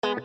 Well,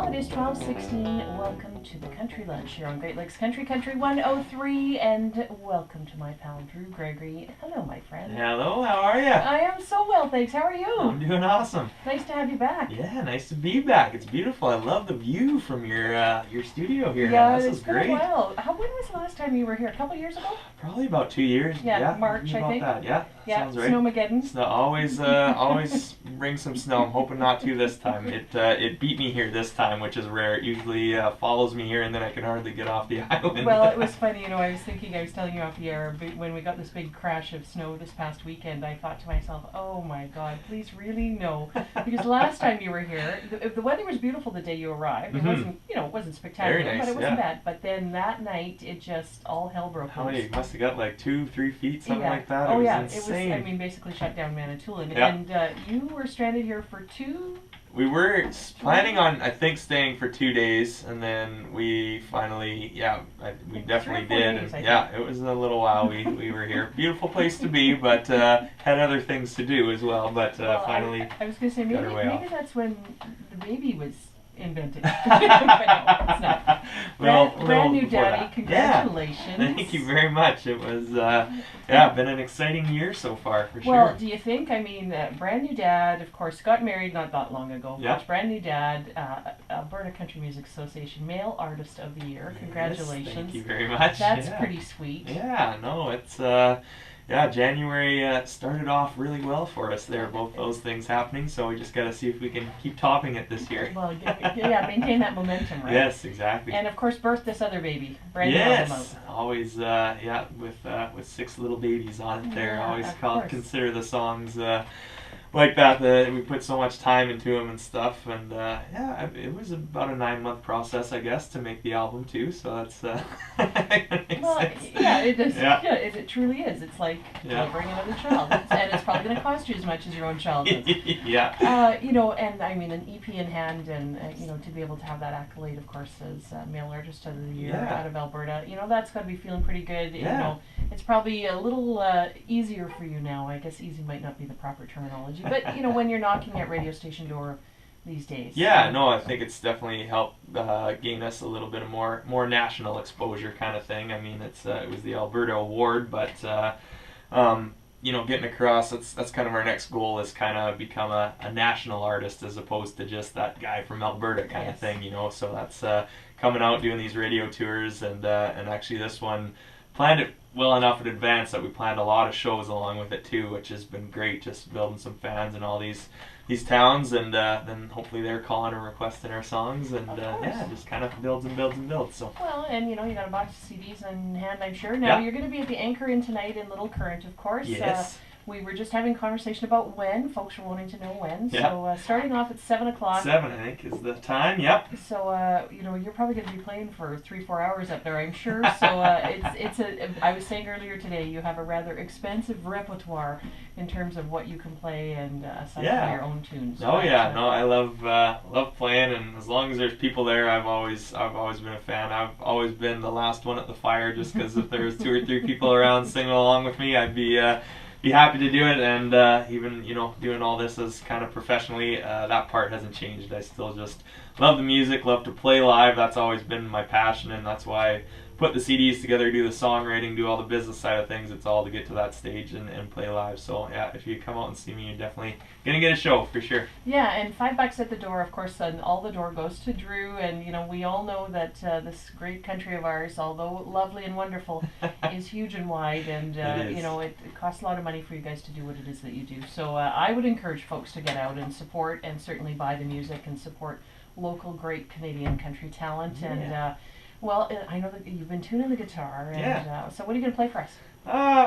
it is 12:16. Welcome to the Country Lunch here on Great Lakes Country 103, and welcome to my pal Drew Gregory. Hello, my friend. Hello, how are you? I am so well, thanks. How are you? I'm doing awesome. Nice to have you back. Yeah, nice to be back. It's beautiful. I love the view from your studio here. Yeah, this it's is been great. a while. When was the last time you were here? A couple years ago? Probably about 2 years. Yeah, March, about I think. That. Yeah, sounds right. Snowmageddon. Snow, always bring some snow. I'm hoping not to this time. It beat me here this time, which is rare. It usually follows me here, and then I can hardly get off the island. Well, it was funny, I was telling you off the air, when we got this big crash of snow this past weekend, I thought to myself, oh my God, please really no. Because last time you were here, the weather was beautiful the day you arrived. It wasn't, it wasn't spectacular, Very nice, but it wasn't bad. But then that night, it just, all hell broke loose. How many? You must have got like 2-3 feet, something like that. Oh, it was insane. It was, basically shut down Manitoulin. Yeah. And you were stranded here for We were planning on, I think, staying for 2 days, and then we finally, we definitely did. Days, and it was a little while we were here. Beautiful place to be, but had other things to do as well. But finally, I was going to say, maybe that's when the baby was invented. But no, it's not. Brand new daddy, that. congratulations. Yeah. Thank you very much. It was, been an exciting year so far, for sure. Well, do you think, brand new dad, of course, got married not that long ago. Of course, brand new dad, Alberta Country Music Association Male Artist of the Year. Congratulations. Yes, thank you very much. That's pretty sweet. Yeah, no, it's, January started off really well for us there, both those things happening, so we just got to see if we can keep topping it this year. Well, maintain that momentum, right? Yes, exactly. And of course, birth this other baby, brand new album. Always, with 6 little babies on it there. Yeah, Always consider the songs like that we put so much time into them and stuff, and it was about a 9-month process, I guess, to make the album too, so that's it is. Yeah, it truly is. It's like delivering another child, and it's probably going to cost you as much as your own child does. Yeah. And an EP in hand, and to be able to have that accolade, of course, as Male Artist of the Year out of Alberta, that's got to be feeling pretty good. It's probably a little easier for you now. I guess easy might not be the proper terminology. But when you're knocking at radio station door these days. Yeah, no, I think it's definitely helped gain us a little bit of more national exposure kind of thing. I mean, it was the Alberta Award, but getting across, that's kind of our next goal, is kind of become a national artist as opposed to just that guy from Alberta kind of thing. So that's coming out, doing these radio tours, and actually this one planned it well enough in advance that we planned a lot of shows along with it too, which has been great, just building some fans in all these towns, and then hopefully they're calling and requesting our songs, and just kind of builds and builds and builds. So well, and you got a box of CDs in hand, I'm sure. Now you're going to be at the Anchor Inn tonight in Little Current, of course. Yes. We were just having a conversation about when. Folks were wanting to know when. So starting off at 7 o'clock. 7, I think, is the time. Yep. So you're probably going to be playing for 3-4 hours up there, I'm sure. So I was saying earlier today, you have a rather expensive repertoire in terms of what you can play, and aside from your own tunes. Oh yeah, no, I love playing, and as long as there's people there, I've always been a fan. I've always been the last one at the fire, just because if there was 2 or 3 people around singing along with me, I'd be happy to do it, and even doing all this as kind of professionally, that part hasn't changed. I still just love the music, love to play live. That's always been my passion, and that's why I put the CDs together, do the songwriting, do all the business side of things. It's all to get to that stage and play live. So if you come out and see me, you're definitely gonna get a show for sure. Yeah, and $5 at the door, of course, and all the door goes to Drew, and we all know that this great country of ours, although lovely and wonderful, is huge and wide, and it costs a lot of money for you guys to do what it is that you do. So I would encourage folks to get out and support, and certainly buy the music and support local great Canadian country talent. And well, I know that you've been tuning the guitar, and so what are you going to play for us?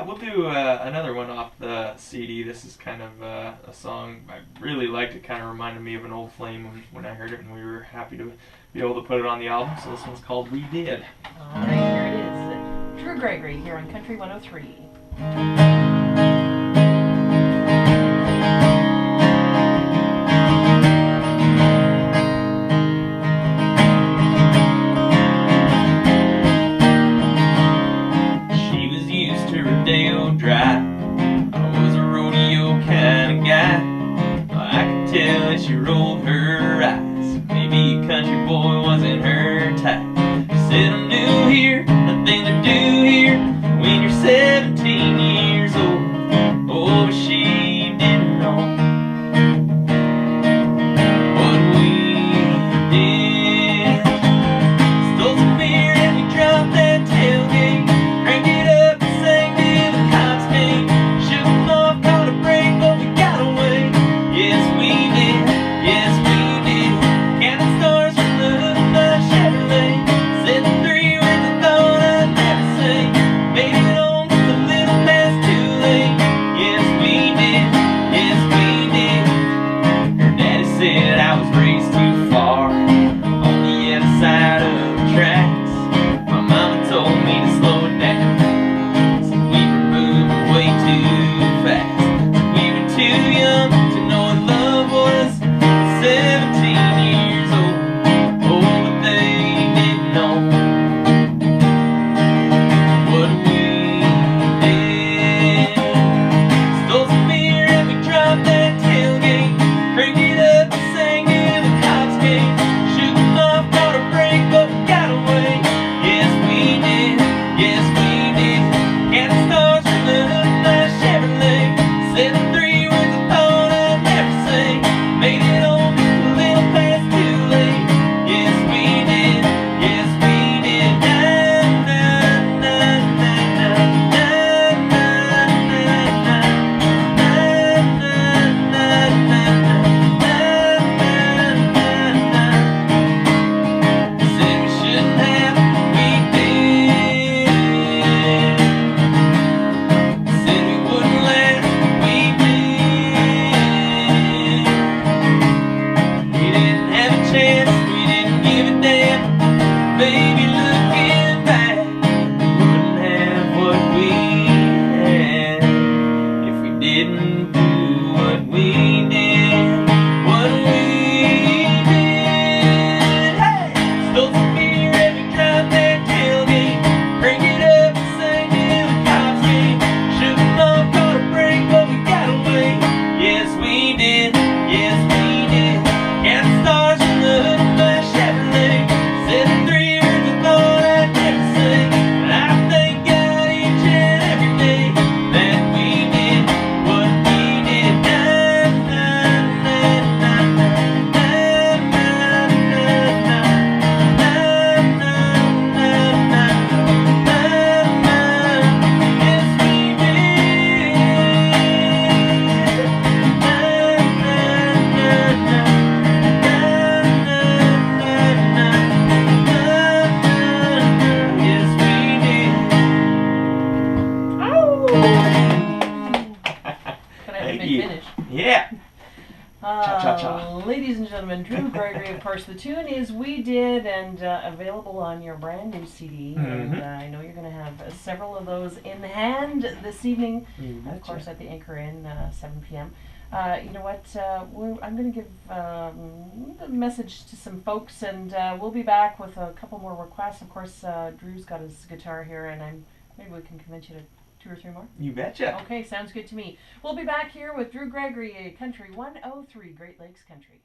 We'll do another one off the CD. This is kind of a song I really liked. It kind of reminded me of an old flame when I heard it, and we were happy to be able to put it on the album. So this one's called We Did. All right, here it is. Drew Gregory here on Country 103. Ladies and gentlemen, Drew Gregory, of course. The tune is We Did, and available on your brand new CD. And I know you're going to have several of those in hand this evening, of course, at the Anchor Inn, 7 p.m. You know what? I'm going to give a message to some folks, and we'll be back with a couple more requests. Of course, Drew's got his guitar here, and maybe we can convince you to 2 or 3 more. You betcha. Okay, sounds good to me. We'll be back here with Drew Gregory, Country 103, Great Lakes Country.